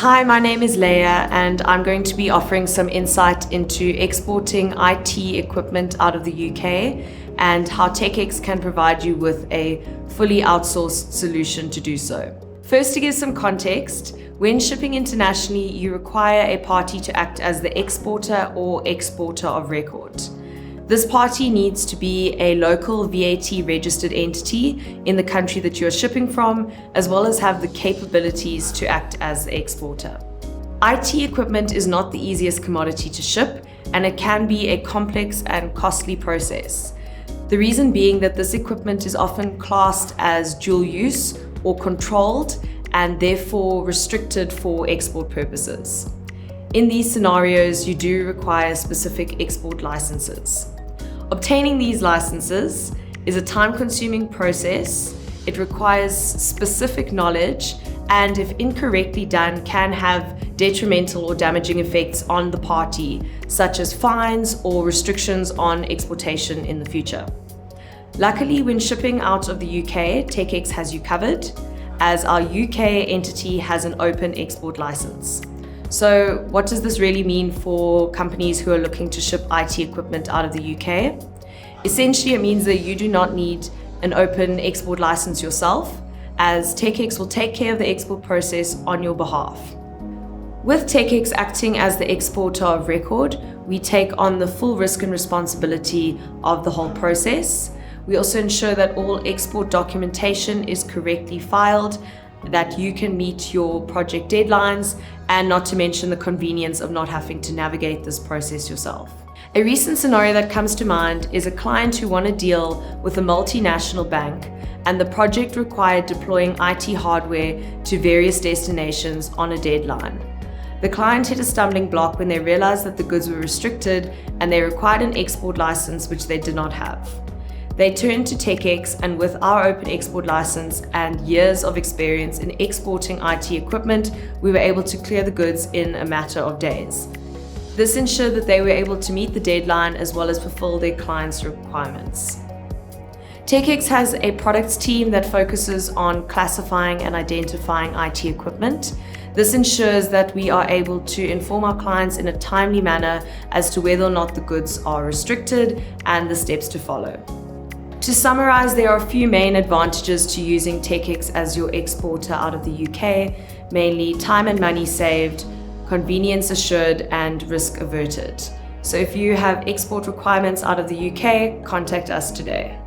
Hi, my name is Leia, and I'm going to be offering some insight into exporting IT equipment out of the UK and how TecEx can provide you with a fully outsourced solution to do so. First, to give some context, when shipping internationally, you require a party to act as the exporter or exporter of record. This party needs to be a local VAT registered entity in the country that you're shipping from, as well as have the capabilities to act as the exporter. IT equipment is not the easiest commodity to ship, and it can be a complex and costly process. The reason being that this equipment is often classed as dual use or controlled and therefore restricted for export purposes. In these scenarios, you do require specific export licenses. Obtaining these licenses is a time-consuming process. It requires specific knowledge, and if incorrectly done, can have detrimental or damaging effects on the party, such as fines or restrictions on exportation in the future. Luckily, when shipping out of the UK, TecEx has you covered, as our UK entity has an open export license. So what does this really mean for companies who are looking to ship IT equipment out of the UK? Essentially, it means that you do not need an open export license yourself, as TecEx will take care of the export process on your behalf. With TecEx acting as the exporter of record, we take on the full risk and responsibility of the whole process. We also ensure that all export documentation is correctly filed, that you can meet your project deadlines, and not to mention the convenience of not having to navigate this process yourself. A recent scenario that comes to mind is a client who won a deal with a multinational bank, and the project required deploying IT hardware to various destinations on a deadline. The client hit a stumbling block when they realized that the goods were restricted and they required an export license, which they did not have. They turned to TecEx, and with our open export license and years of experience in exporting IT equipment, we were able to clear the goods in a matter of days. This ensured that they were able to meet the deadline as well as fulfill their clients' requirements. TecEx has a products team that focuses on classifying and identifying IT equipment. This ensures that we are able to inform our clients in a timely manner as to whether or not the goods are restricted and the steps to follow. To summarize, there are a few main advantages to using TecEx as your exporter out of the UK, mainly time and money saved, convenience assured, and risk averted. So if you have export requirements out of the UK, contact us today.